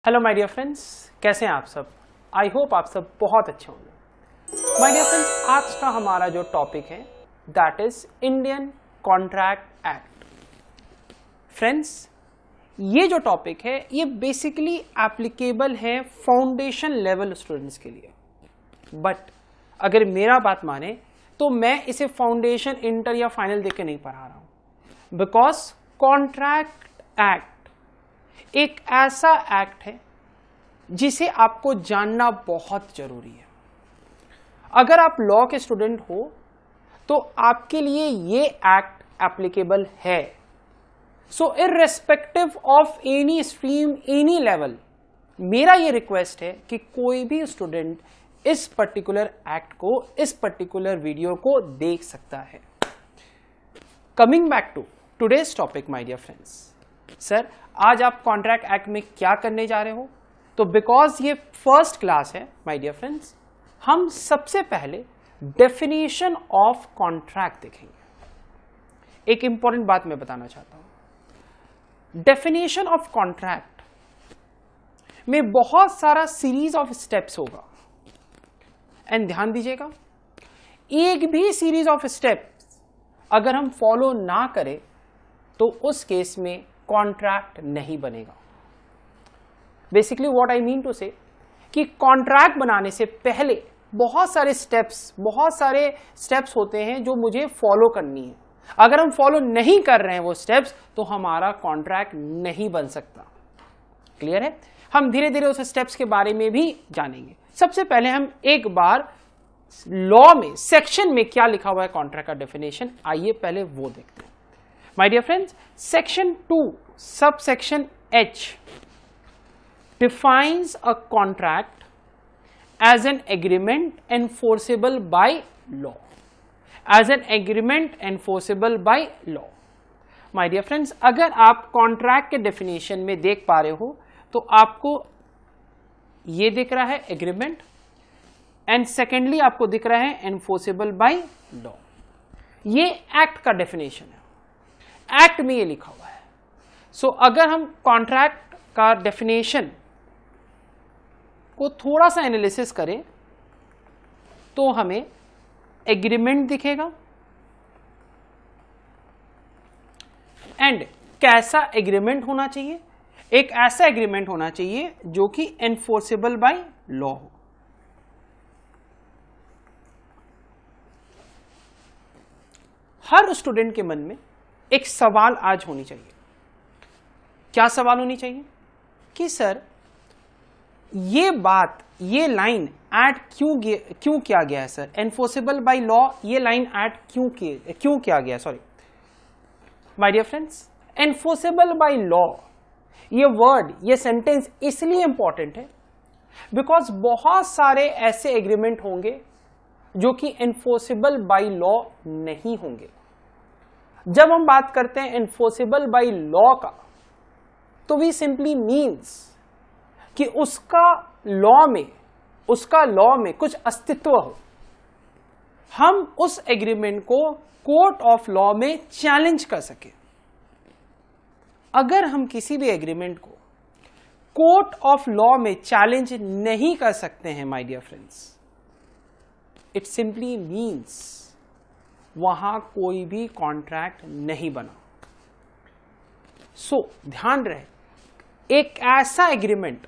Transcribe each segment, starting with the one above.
Hello my dear friends, कैसे हैं आप सब। आई होप आप सब बहुत अच्छे होंगे। माय डियर फ्रेंड्स, आज का हमारा जो टॉपिक है that is Indian contract act. Friends, ये जो टॉपिक है ये बेसिकली एप्लीकेबल है फाउंडेशन लेवल स्टूडेंट्स के लिए, बट अगर मेरा बात माने तो मैं इसे फाउंडेशन, इंटर या फाइनल देख के नहीं पढ़ा रहा हूं, बिकॉज कॉन्ट्रैक्ट एक्ट एक ऐसा एक्ट है जिसे आपको जानना बहुत जरूरी है। अगर आप लॉ के स्टूडेंट हो तो आपके लिए ये एक्ट एप्लीकेबल है। So irrespective of any stream, any level, मेरा ये रिक्वेस्ट है कि कोई भी स्टूडेंट इस पर्टिकुलर एक्ट को, इस पर्टिकुलर वीडियो को देख सकता है। Coming back to today's topic my dear friends, sir आज आप कॉन्ट्रैक्ट एक्ट में क्या करने जा रहे हो? तो बिकॉज ये फर्स्ट क्लास है माय डियर फ्रेंड्स, हम सबसे पहले डेफिनेशन ऑफ कॉन्ट्रैक्ट देखेंगे। एक इंपॉर्टेंट बात मैं बताना चाहता हूं, डेफिनेशन ऑफ कॉन्ट्रैक्ट में बहुत सारा सीरीज ऑफ स्टेप्स होगा। एंड ध्यान दीजिएगा, एक भी सीरीज ऑफ स्टेप्स अगर हम फॉलो ना करें तो उस केस में कॉन्ट्रैक्ट नहीं बनेगा। Basically what I mean to say कि कॉन्ट्रैक्ट बनाने से पहले बहुत सारे स्टेप्स होते हैं जो मुझे फॉलो करनी है। अगर हम फॉलो नहीं कर रहे हैं वो स्टेप्स तो हमारा कॉन्ट्रैक्ट नहीं बन सकता। क्लियर है? हम धीरे धीरे उस स्टेप्स के बारे में भी जानेंगे। सबसे पहले हम एक बार लॉ में सेक्शन में क्या लिखा हुआ है कॉन्ट्रैक्ट का डेफिनेशन, आइए पहले वो देखते हैं। My dear friends, section 2 subsection H defines a contract as an agreement enforceable by law. As an agreement enforceable by law. My dear friends, अगर आप contract के definition में देख पा रहे हो तो आपको ये दिख रहा है agreement and secondly आपको दिख रहा है enforceable by law। ये act का definition है, एक्ट में ये लिखा हुआ है। सो अगर हम कॉन्ट्रैक्ट का डेफिनेशन को थोड़ा सा एनालिसिस करें तो हमें एग्रीमेंट दिखेगा। एंड कैसा एग्रीमेंट होना चाहिए? एक ऐसा एग्रीमेंट होना चाहिए जो कि एनफोर्सेबल बाय लॉ हो। हर स्टूडेंट के मन में एक सवाल आज होनी चाहिए। क्या सवाल होनी चाहिए? कि सर ये बात, ये लाइन ऐड क्यों किया गया है सर? एनफोर्सेबल बाय लॉ ये लाइन ऐड क्यों किया गया? Sorry my dear friends, enforceable by law ये वर्ड, ये सेंटेंस इसलिए इंपॉर्टेंट है बिकॉज बहुत सारे ऐसे एग्रीमेंट होंगे जो कि एनफोर्सेबल बाय लॉ नहीं होंगे। जब हम बात करते हैं एनफोर्सेबल बाय लॉ का तो वी सिंपली मीन्स कि उसका लॉ में कुछ अस्तित्व हो। हम उस एग्रीमेंट को कोर्ट ऑफ लॉ में चैलेंज कर सके। अगर हम किसी भी एग्रीमेंट को कोर्ट ऑफ लॉ में चैलेंज नहीं कर सकते हैं my dear friends, it simply means वहां कोई भी कॉन्ट्रैक्ट नहीं बना। सो ध्यान रहे, एक ऐसा एग्रीमेंट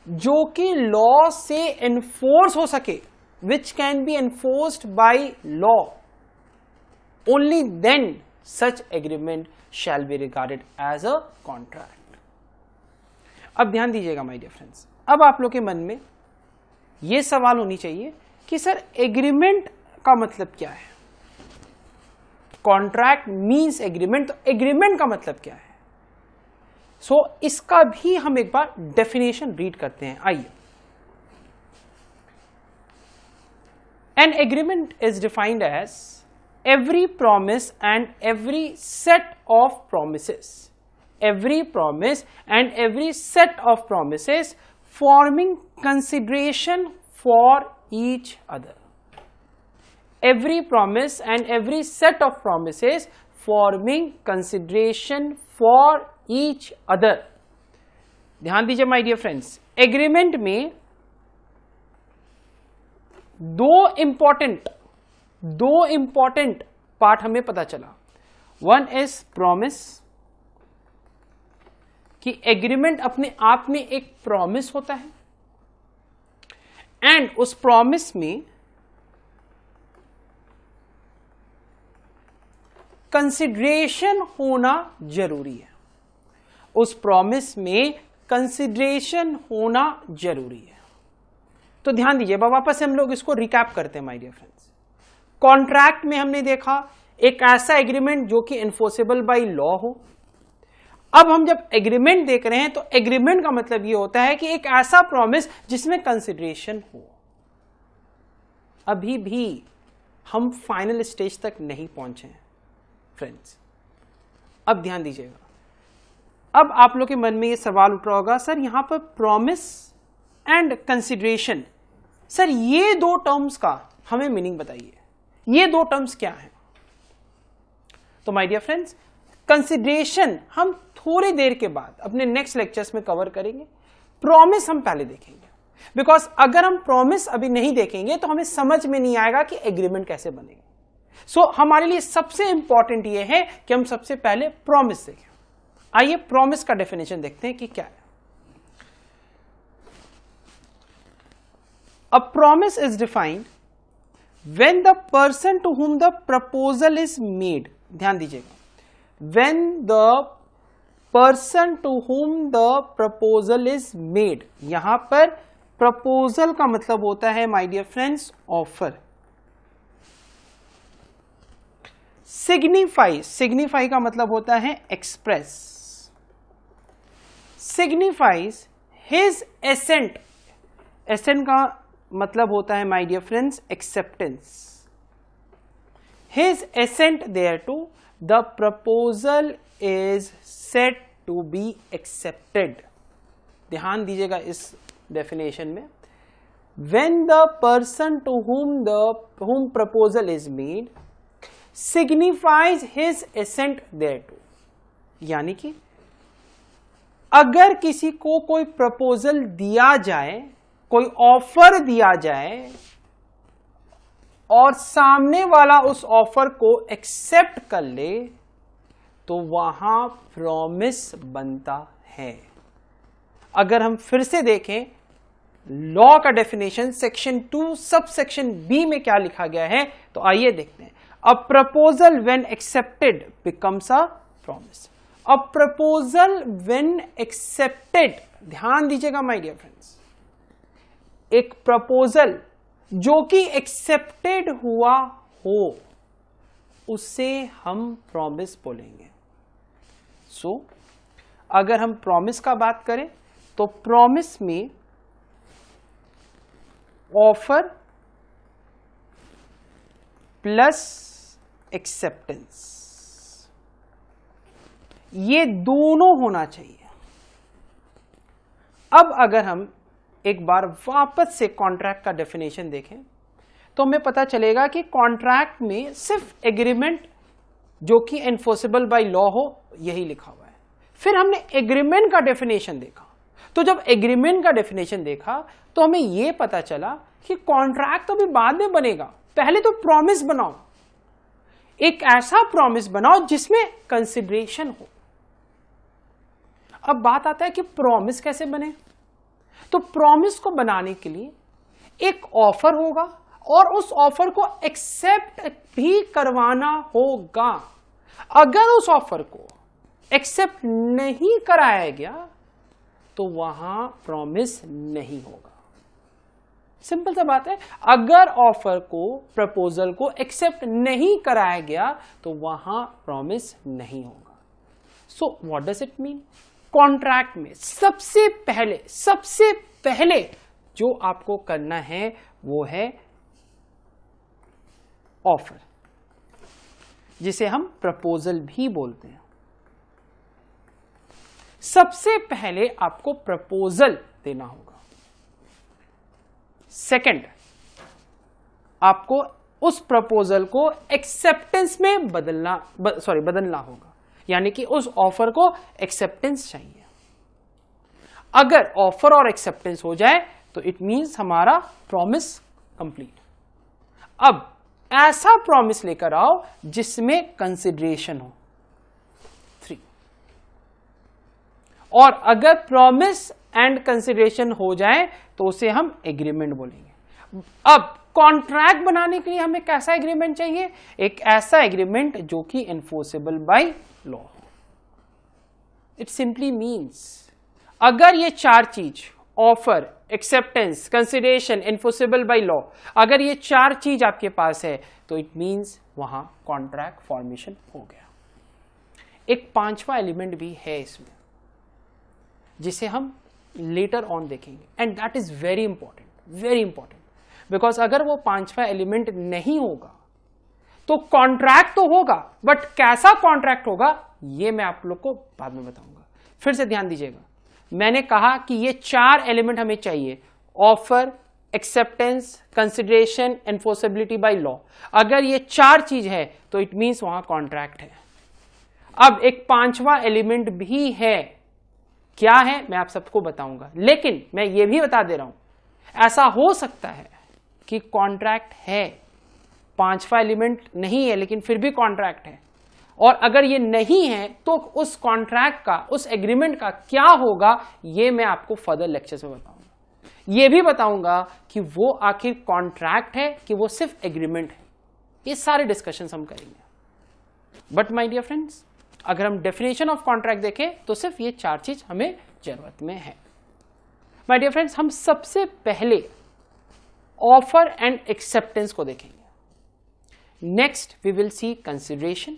जो कि लॉ से एनफोर्स हो सके, which can be enforced by law, only then such agreement shall be regarded as a contract. अब ध्यान दीजिएगा माय डियर फ्रेंड्स, अब आप लोग के मन में यह सवाल होनी चाहिए कि सर एग्रीमेंट का मतलब क्या है? कॉन्ट्रैक्ट मीन्स एग्रीमेंट, तो एग्रीमेंट का मतलब क्या है? सो इसका भी हम एक बार डेफिनेशन रीड करते हैं। आइए, an agreement is defined as every promise and every set of promises, every promise and every set of promises forming consideration for each other. Every promise and every set of promises forming consideration for each other। ध्यान दीजिए my dear friends, agreement में दो important part हमें पता चला। One is promise, कि agreement अपने आप में एक प्रॉमिस होता है, एंड उस प्रॉमिस में कंसिडरेशन होना जरूरी है। उस प्रॉमिस में कंसिडरेशन होना जरूरी है। तो ध्यान दीजिए, वापस से हम लोग इसको रिकैप करते हैं माय डियर फ्रेंड्स। कॉन्ट्रैक्ट में हमने देखा एक ऐसा एग्रीमेंट जो कि एनफोर्सेबल बाय लॉ हो। अब हम जब एग्रीमेंट देख रहे हैं तो एग्रीमेंट का मतलब यह होता है कि एक ऐसा प्रॉमिस जिसमें कंसिडरेशन हो। अभी भी हम फाइनल स्टेज तक नहीं पहुंचे हैं फ्रेंड्स। अब ध्यान दीजिएगा, अब आप लोग के मन में यह सवाल उठ रहा होगा, सर यहां पर प्रॉमिस एंड कंसिडरेशन, सर ये दो टर्म्स का हमें मीनिंग बताइए, ये दो टर्म्स क्या हैं? तो माय डियर फ्रेंड्स, कंसिडरेशन हम थोड़ी देर के बाद अपने नेक्स्ट लेक्चर्स में कवर करेंगे। प्रॉमिस हम पहले देखेंगे, बिकॉज अगर हम प्रॉमिस अभी नहीं देखेंगे तो हमें समझ में नहीं आएगा कि एग्रीमेंट कैसे बनेगा। सो हमारे लिए सबसे इंपॉर्टेंट ये है कि हम सबसे पहले प्रॉमिस देखें। आइए प्रॉमिस का डेफिनेशन देखते हैं कि क्या है। A promise is defined when the person to whom the proposal is made, ध्यान दीजिएगा, when the person to whom the proposal is made, यहां पर प्रपोजल का मतलब होता है my dear friends offer. Signify का मतलब होता है express. Signifies his assent, assent का मतलब होता है my dear friends acceptance. His assent thereto the proposal is said to be accepted। ध्यान दीजिएगा इस डेफिनेशन में, when the person to whom proposal is made signifies his assent thereto, यानी कि अगर किसी को कोई प्रपोजल दिया जाए, कोई ऑफर दिया जाए और सामने वाला उस ऑफर को एक्सेप्ट कर ले, तो वहां प्रॉमिस बनता है। अगर हम फिर से देखें लॉ का definition section 2 sub section B में क्या लिखा गया है, तो आइए देखते हैं। A proposal when accepted becomes a promise. A proposal when accepted, ध्यान दीजिएगा माय डियर फ्रेंड्स, एक प्रपोजल जो कि एक्सेप्टेड हुआ हो उसे हम प्रॉमिस बोलेंगे। सो अगर हम प्रॉमिस का बात करें तो प्रॉमिस में ऑफर प्लस एक्सेप्टेंस, ये दोनों होना चाहिए। अब अगर हम एक बार वापस से कॉन्ट्रैक्ट का डेफिनेशन देखें तो हमें पता चलेगा कि कॉन्ट्रैक्ट में सिर्फ एग्रीमेंट जो कि एनफोर्सेबल बाय लॉ हो यही लिखा हुआ है। फिर हमने एग्रीमेंट का डेफिनेशन देखा, तो जब एग्रीमेंट का डेफिनेशन देखा तो हमें यह पता चला कि कॉन्ट्रैक्ट तो अभी बाद में बनेगा, पहले तो प्रॉमिस बनाओ, एक ऐसा प्रॉमिस बनाओ जिसमें कंसिडरेशन हो। अब बात आता है कि प्रॉमिस कैसे बने। तो प्रॉमिस को बनाने के लिए एक ऑफर होगा और उस ऑफर को एक्सेप्ट भी करवाना होगा। अगर उस ऑफर को एक्सेप्ट नहीं कराया गया तो वहां प्रॉमिस नहीं होगा। सिंपल सा बात है, अगर ऑफर को, प्रपोजल को एक्सेप्ट नहीं कराया गया तो वहां प्रॉमिस नहीं होगा। So what does it mean? Contract में सबसे पहले जो आपको करना है वो है ऑफर, जिसे हम प्रपोजल भी बोलते हैं। सबसे पहले आपको प्रपोजल देना होगा। सेकंड, आपको उस प्रपोजल को एक्सेप्टेंस में बदलना होगा, यानी कि उस ऑफर को एक्सेप्टेंस चाहिए। अगर ऑफर और एक्सेप्टेंस हो जाए तो इट मीन्स हमारा प्रॉमिस कंप्लीट। अब ऐसा प्रॉमिस लेकर आओ जिसमें कंसिडरेशन हो 3, और अगर प्रॉमिस एंड कंसिडरेशन हो जाए तो उसे हम एग्रीमेंट बोलेंगे। अब कॉन्ट्रैक्ट बनाने के लिए हमें कैसा एग्रीमेंट चाहिए? एक ऐसा एग्रीमेंट जो कि enforceable by law. It simply means अगर ये 4 चीज offer, acceptance, consideration, enforceable by law, अगर ये 4 चीज आपके पास है तो इट मीन्स वहां कॉन्ट्रैक्ट फॉर्मेशन हो गया। एक 5वां एलिमेंट भी है इसमें जिसे हम लेटर ऑन देखेंगे and that is very important because अगर वो 5वां एलिमेंट नहीं होगा तो कॉन्ट्रैक्ट तो होगा बट कैसा कॉन्ट्रैक्ट होगा ये मैं आप लोग को बाद में बताऊंगा। फिर से ध्यान दीजिएगा, मैंने कहा कि ये 4 एलिमेंट हमें चाहिए, offer, acceptance, consideration, enforceability by law. अगर ये 4 चीज है तो इट मीन्स वहां कॉन्ट्रैक्ट है। अब एक 5वां एलिमेंट भी है, क्या है मैं आप सबको बताऊंगा, लेकिन मैं ये भी बता दे रहा हूं ऐसा हो सकता है कि कॉन्ट्रैक्ट है, 5वां एलिमेंट नहीं है लेकिन फिर भी कॉन्ट्रैक्ट है, और अगर ये नहीं है तो उस कॉन्ट्रैक्ट का, उस एग्रीमेंट का क्या होगा ये मैं आपको फर्दर लेक्चर में बताऊंगा। ये भी बताऊंगा कि वो आखिर कॉन्ट्रैक्ट है कि वो सिर्फ एग्रीमेंट है। ये सारे डिस्कशंस हम करेंगे। बट माय डियर फ्रेंड्स, अगर हम डेफिनेशन ऑफ कॉन्ट्रैक्ट देखें तो सिर्फ ये 4 चीज हमें जरूरत में है। माय डियर फ्रेंड्स, हम सबसे पहले ऑफर एंड एक्सेप्टेंस को देखेंगे, next we will see consideration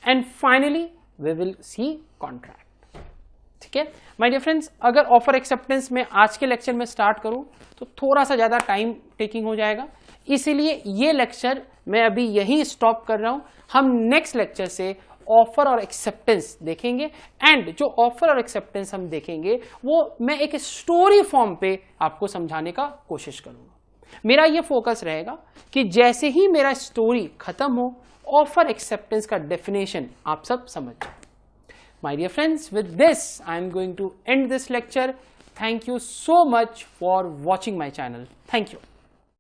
and finally we will see contract. ठीक है माय डियर फ्रेंड्स, अगर ऑफर एक्सेप्टेंस में आज के लेक्चर में स्टार्ट करूं तो थोड़ा सा ज्यादा टाइम टेकिंग हो जाएगा, इसीलिए ये लेक्चर मैं अभी यहीं स्टॉप कर रहा हूं। हम नेक्स्ट लेक्चर से ऑफर और एक्सेप्टेंस देखेंगे एंड जो ऑफर और एक्सेप्टेंस हम देखेंगे वो मैं एक स्टोरी फॉर्म पे आपको समझाने का कोशिश करूंगा। मेरा ये फोकस रहेगा कि जैसे ही मेरा स्टोरी खत्म हो ऑफर एक्सेप्टेंस का डेफिनेशन आप सब समझ जाए। My dear friends, with this I am going to end this lecture. Thank you so much for watching my channel. Thank you.